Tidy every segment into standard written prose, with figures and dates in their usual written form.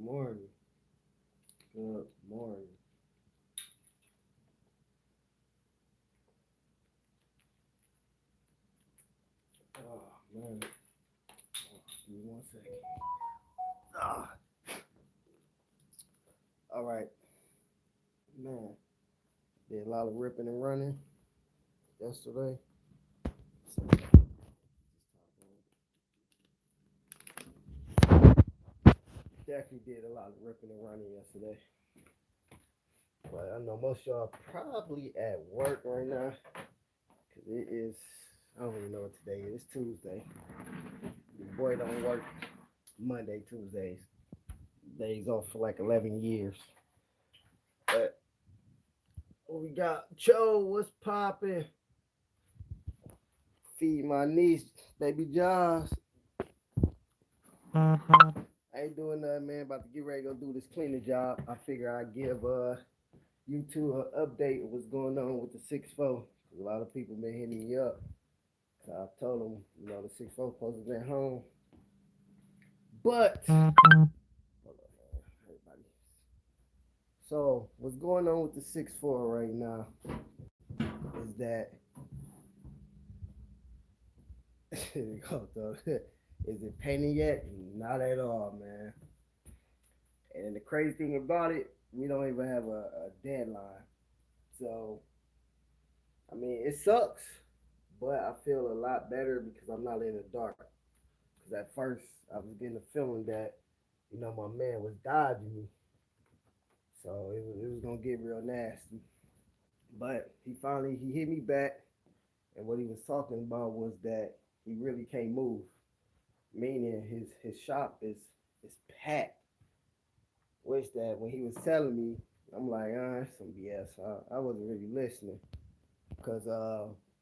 morning. Good morning. Oh man. Give me 1 second. Ah, all right, man. Did a lot of ripping and running yesterday. So, definitely did a lot of ripping and running yesterday. But I know most of y'all probably at work right now because it is. I don't even know what today is. It's Tuesday. Your boy don't work Monday, Tuesdays. Days off for like 11 years. But what we got? Joe, what's popping? Feed my niece, baby Josh. I ain't doing nothing, man. About to get ready to go do this cleaning job. I figure I'd give you two an update of what's going on with the 6-4. A lot of people been hitting me up. So I told them, the 6-4 supposed to be home. But hold on, everybody. So what's going on with the 6-4 right now is that is it painted yet? Not at all, man. And the crazy thing about it, we don't even have a deadline. So, I mean, it sucks, but I feel a lot better because I'm not in the dark. Because at first, I was getting the feeling that, my man was dodging me. So it was going to get real nasty. But he hit me back. And what he was talking about was that he really can't move. Meaning his shop is packed. Which that when he was telling me, I'm like, that's some BS. I wasn't really listening because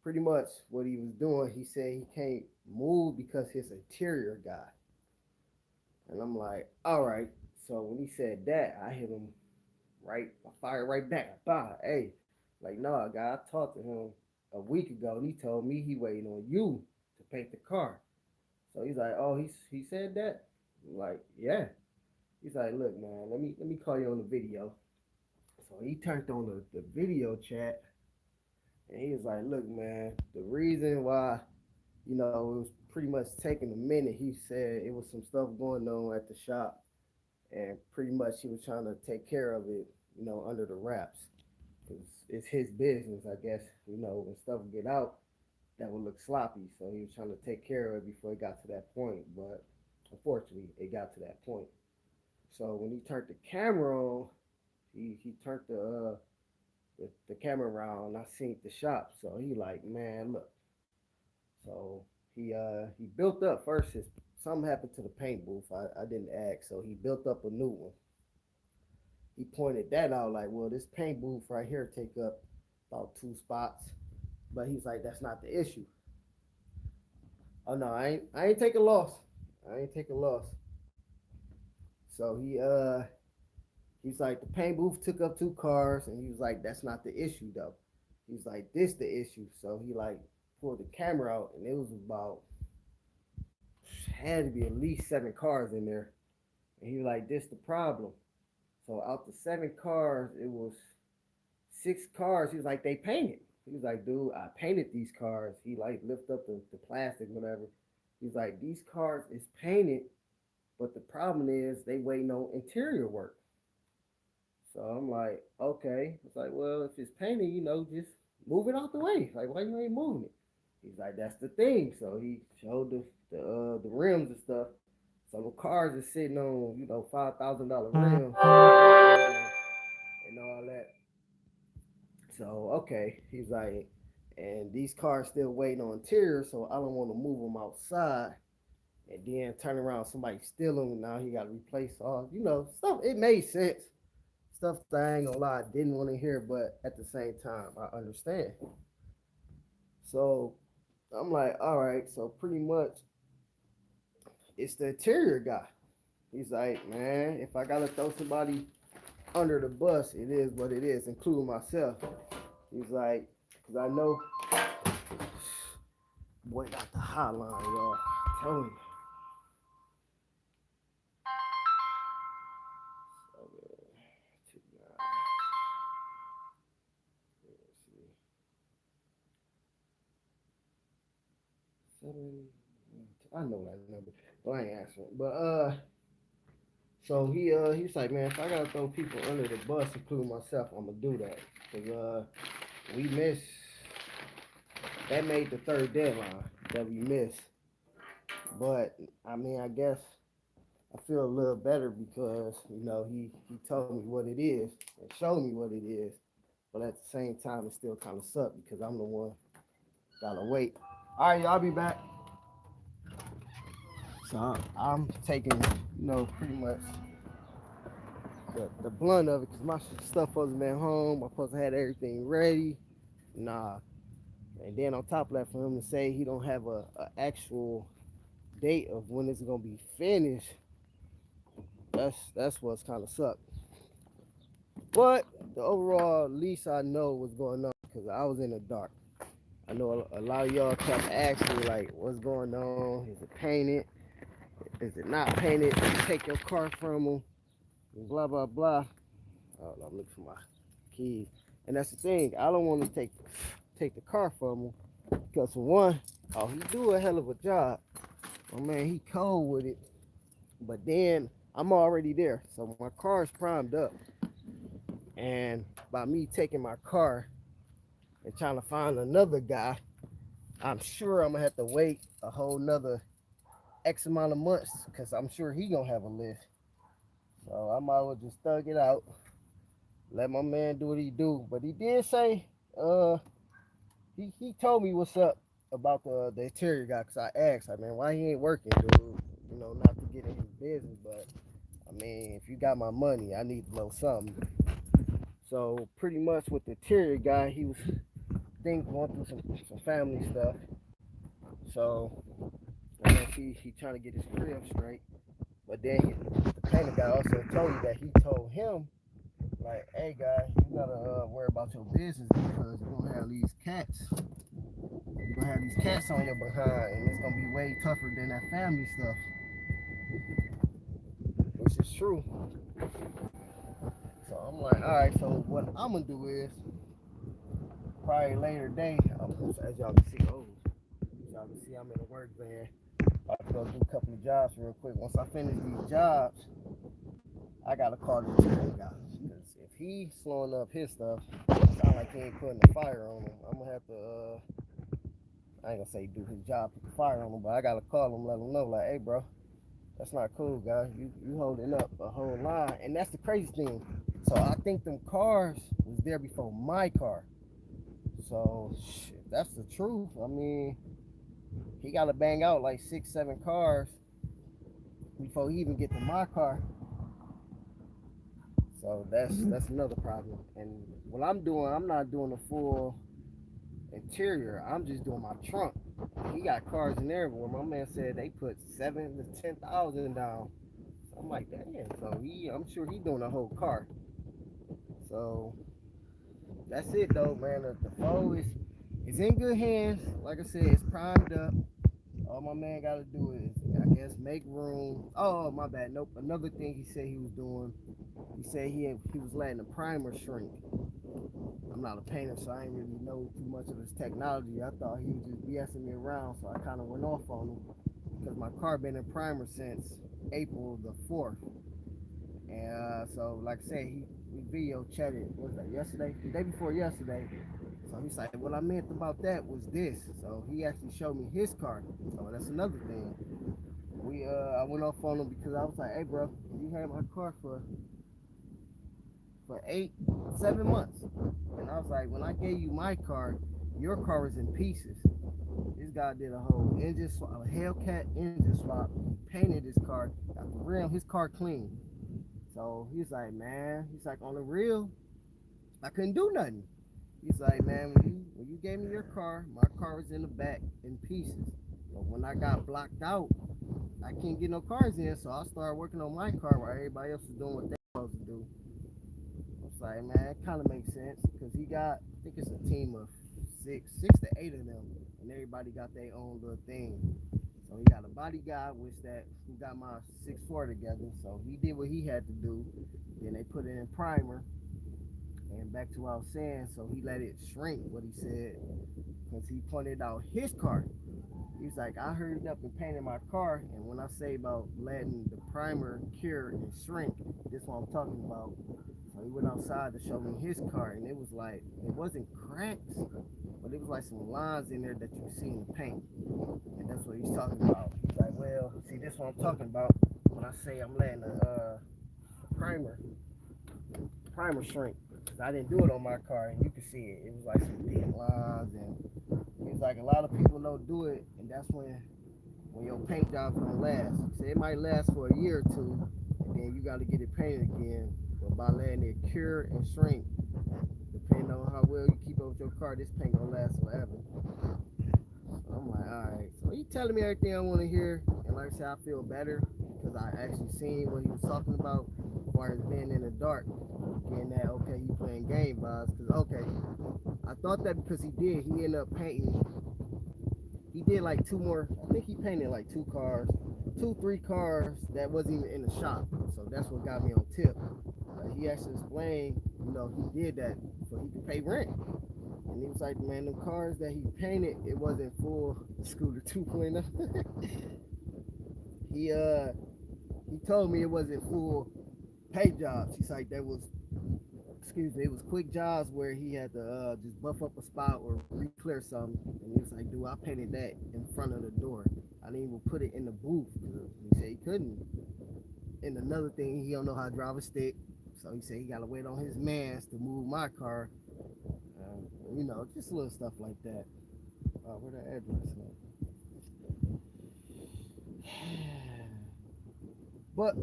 pretty much what he was doing, he said he can't move because his interior guy. And I'm like, all right. So when he said that, I hit him right, I fired right back. Bah, hey, like, nah, guy, I talked to him a week ago and he told me he waiting on you to paint the car. So he's like, oh, he said that? I'm like, yeah. He's like, look, man, let me call you on the video. So he turned on the video chat and he was like, look, man, the reason why, it was pretty much taking a minute, he said it was some stuff going on at the shop and pretty much he was trying to take care of it, under the wraps. Because it's his business, I guess, when stuff would get out, that would look sloppy. So he was trying to take care of it before it got to that point. But unfortunately, it got to that point. So when he turned the camera on, he turned the camera around. I seen the shop, so he like, man, look. So he built up first. Something happened to the paint booth. I didn't ask, so he built up a new one. He pointed that out like, well, this paint booth right here take up about 2 spots, but he's like, that's not the issue. Oh no, I ain't take a loss. I ain't take a loss. So he's like, the paint booth took up 2 cars, and he was like, that's not the issue though. He's like, this the issue. So he like pulled the camera out, and it was about had to be at least 7 cars in there. And he was like, this the problem. So out the 7 cars, it was 6 cars. He was like, they painted. He was like, dude, I painted these cars. He like lift up the plastic, whatever. He's like, these cars is painted, but the problem is they waiting on interior work. So I'm like, okay. It's like, well, if it's painted, just move it out the way. Like, why you ain't moving it? He's like, that's the thing. So he showed the rims and stuff. So the cars are sitting on, $5,000 rims and all that. So okay, he's like, and these cars still waiting on interior, so I don't want to move them outside and then turn around somebody steal them. Now he got to replace all, stuff. It made sense. Stuff that I ain't gonna lie, I didn't want to hear, but at the same time, I understand. So I'm like, all right, so pretty much it's the interior guy. He's like, man, if I gotta throw somebody under the bus, it is what it is, including myself. He's like, because I know, boy, got the hotline, y'all. I'm telling you. I know that number, but I ain't answering. But so he's like, man, if I gotta throw people under the bus, including myself, I'm gonna do that. Cause we missed. That made the third deadline that we missed. But I mean, I guess I feel a little better because he told me what it is and showed me what it is. But at the same time, it still kind of sucked because I'm the one gotta wait. All right, y'all be back. So I'm taking pretty much the blunt of it because my stuff supposed to be home. I'm supposed to have everything ready. Nah, and then on top of that, for him to say he don't have a actual date of when it's gonna be finished, that's what's kind of sucked. But the overall, at least I know what's going on because I was in the dark. I know a lot of y'all kept asking me like, what's going on? Is it painted? Is it not painted? Take your car from them. Blah blah blah. Oh, I'm looking for my keys. And that's the thing. I don't want to take the car from him because for one, he do a hell of a job. Oh man, he cold with it. But then I'm already there, so my car's primed up. And by me taking my car and trying to find another guy, I'm sure I'm gonna have to wait a whole nother X amount of months because I'm sure he gonna have a list. So I might as well just thug it out, let my man do what he do. But he did say, he told me what's up about the interior guy because I asked, man, why he ain't working, dude? Not to get in his business, but I mean, if you got my money, I need to know something. So pretty much with the interior guy, he was going through some family stuff. So he trying to get his crib straight. But then the painter guy also told me that he told him like, hey guy, you gotta worry about your business because you're gonna have these cats. You're gonna have these cats on your behind, and it's gonna be way tougher than that family stuff, which is true. So I'm like, all right. So what I'm gonna do is probably later day. As y'all can see, I'm in a work van. About to go do a couple of jobs real quick. Once I finish these jobs, I gotta call the interior guy because if he's slowing up his stuff, it sound like he ain't putting the fire on him. I'm gonna have to I ain't gonna say do his job, put the fire on him, but I gotta call him, let him know, like, hey, bro, that's not cool, guy. You holding up a whole line, and that's the crazy thing. So I think them cars was there before my car. So shit, that's the truth. I mean, he gotta bang out like 6, 7 cars before he even get to my car. So that's another problem. And what I'm doing, I'm not doing the full interior. I'm just doing my trunk. He got cars in there where my man said they put 7 to 10,000 down. So I'm like, damn. So I'm sure he doing a whole car. So that's it though, man. The foe is in good hands. Like I said, it's primed up. All my man got to do is, I guess, make room. Oh, my bad. Nope. Another thing he said he was doing, he said he was letting the primer shrink. I'm not a painter, so I ain't really know too much of his technology. I thought he was just BSing me around, so I kind of went off on him because my car been in primer since April the 4th. And so, like I said, we video chatted, what was that, yesterday? The day before yesterday. So he's like, what I meant about that was this. So he actually showed me his car. So that's another thing. I went off on him because I was like, hey, bro, you had my car for 7 months. And I was like, when I gave you my car, your car was in pieces. This guy did a whole engine swap, a Hellcat engine swap. He painted his car, got the rim, his car clean. So he's like, man, he's like, on the real, I couldn't do nothing. He's like, man, when you gave me your car, my car was in the back in pieces. But when I got blocked out, I can't get no cars in, so I started working on my car while everybody else was doing what they supposed to do. It's like, man, it kind of makes sense because he got, I think it's a team of six to eight of them, and everybody got their own little thing. So he got a body guy, who got my 6.4 together. So he did what he had to do. Then they put it in primer. And back to what I was saying, so he let it shrink, what he said, because he pointed out his car. He was like, I hurried up and painted my car, and when I say about letting the primer cure and shrink, this is what I'm talking about. So he went outside to show me his car, and it was like, it wasn't cracks, but it was like some lines in there that you could see in the paint. And that's what he's talking about. He's like, well, see, this is what I'm talking about when I say I'm letting the primer primer shrink. Cause I didn't do it on my car, and you could see it. It was like some deep lines, and he was like, a lot of people don't do it, and that's when your paint job's gonna last. So it might last for a year or two, and then you got to get it painted again. But by letting it cure and shrink, depending on how well you keep up with your car, this paint gonna last forever. So I'm like, all right. So he telling me everything I want to hear, and like I said, I feel better because I actually seen what he was talking about as far as being in the dark. Getting that, okay, you playing game vibes. Because, okay, I thought that because he ended up painting, he did like two more, I think he painted like three cars that wasn't even in the shop. So that's what got me on tip. But he actually explained, he did that so he could pay rent. And he was like, man, the cars that he painted, it wasn't full Scooter 2.0. He told me it wasn't full pay jobs. He's like, it was quick jobs where he had to just buff up a spot or re-clear something. And he was like, dude, I painted that in front of the door. I didn't even put it in the booth. He said he couldn't. And another thing, he don't know how to drive a stick. So he said he got to wait on his mans to move my car. Just little stuff like that. Where the address at? But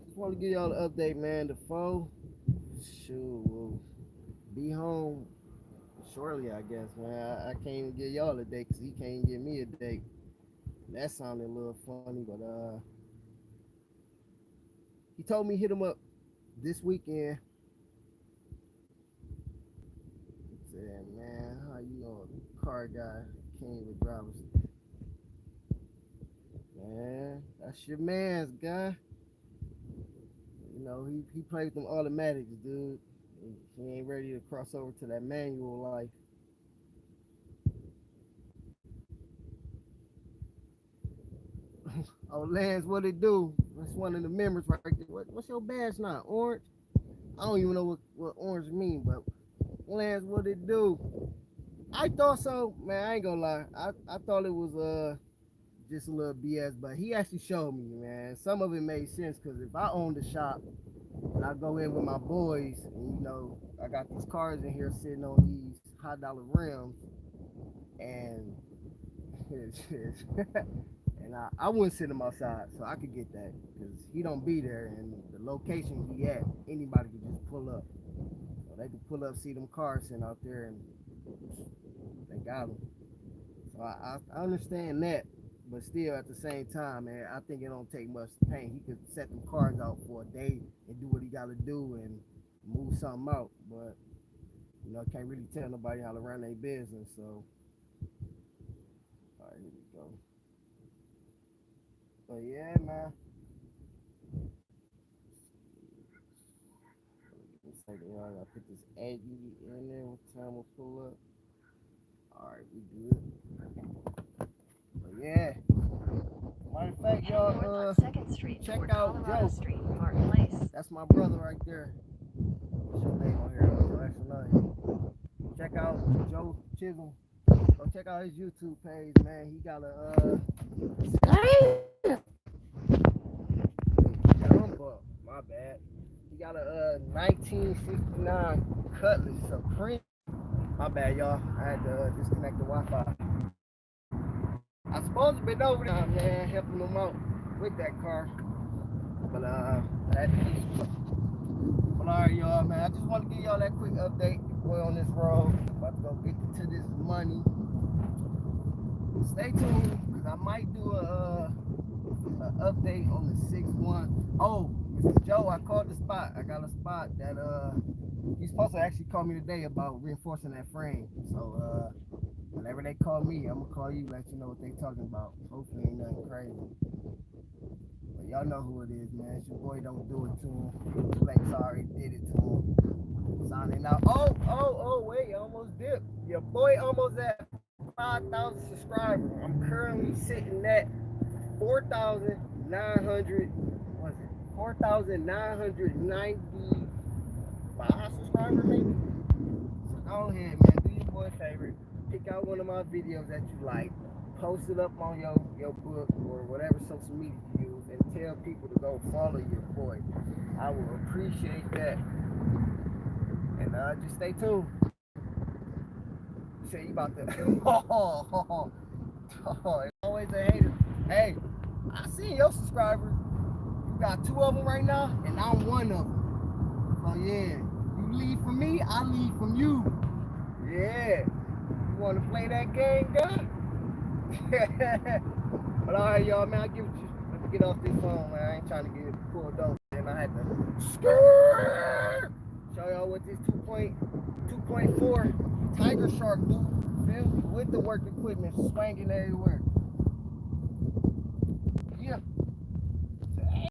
just want to give y'all an update, man. The foe, will be home shortly, I guess, man. I can't even give y'all a date because he can't give me a date. That sounded a little funny, but he told me hit him up this weekend. Said, man, how you know a car guy can't even drive a man? That's your man's guy. He plays them automatics, dude. He ain't ready to cross over to that manual life. Oh, Lance, what it do? That's one of the members right there. What's your badge now? Orange? I don't even know what orange mean, but Lance, what it do? I thought so, man. I ain't gonna lie. I thought it was just a little BS, but he actually showed me, man. Some of it made sense because if I owned the shop and I go in with my boys, and I got these cars in here sitting on these high dollar rims, and and I wouldn't sit him outside, so I could get that because he don't be there, and the location he at, anybody could just pull up. So they could pull up, see them cars sitting out there, and they got them. So I understand that, but still at the same time, man, I think it don't take much to paint. He could set them cars out for a day and do what he got to do and move something out, but can't really tell nobody how to run their business. So, all right, here we go. But yeah, man. I gotta put this Aggie in there. What time we'll pull up? All right, we good. But yeah. Matter of fact, y'all, check out Joe. Street, that's my brother right there. What's your name on here? Your actual name. Check out Joe Chisholm. Go check out his YouTube page, man. He got a my bad. He got a 1969 Cutlass Supreme. My bad, y'all. I had to disconnect the Wi-Fi. I supposed to been over there, man, helping them out with that car. But I had to do some. But all right, y'all, man. I just want to give y'all that quick update. Boy on this road. About to go get to this money. Stay tuned, because I might do a update on the 6-1. Oh, Mr. Joe, I called the spot. I got a spot that he's supposed to actually call me today about reinforcing that frame. So whenever they call me, I'm gonna call you, let you know what they talking about. Hopefully ain't nothing crazy. But y'all know who it is, man. It's your boy, don't do it to him. Flex already did it to him. Signing out. Oh, wait, almost dipped. Your boy almost at 5,000 subscribers. I'm currently sitting at 4,900. Was it 4,995 subscribers, maybe? So go ahead, man. Do your boy a favor. Pick out one of my videos that you like. Post it up on your book or whatever social media you use, and tell people to go follow your boy. I will appreciate that. And just stay tuned. Say you about to. It's always a hater. Hey, I seen your subscribers. You got 2 of them right now, and I'm 1 of them. So yeah, you lead from me, I lead from you. Yeah, you want to play that game, guy? But all right, y'all, man, let me get off this phone, man. I ain't trying to get pulled over. And I had to show y'all what this 2.4 Tiger Shark do. Feel me? With the work equipment swinging everywhere.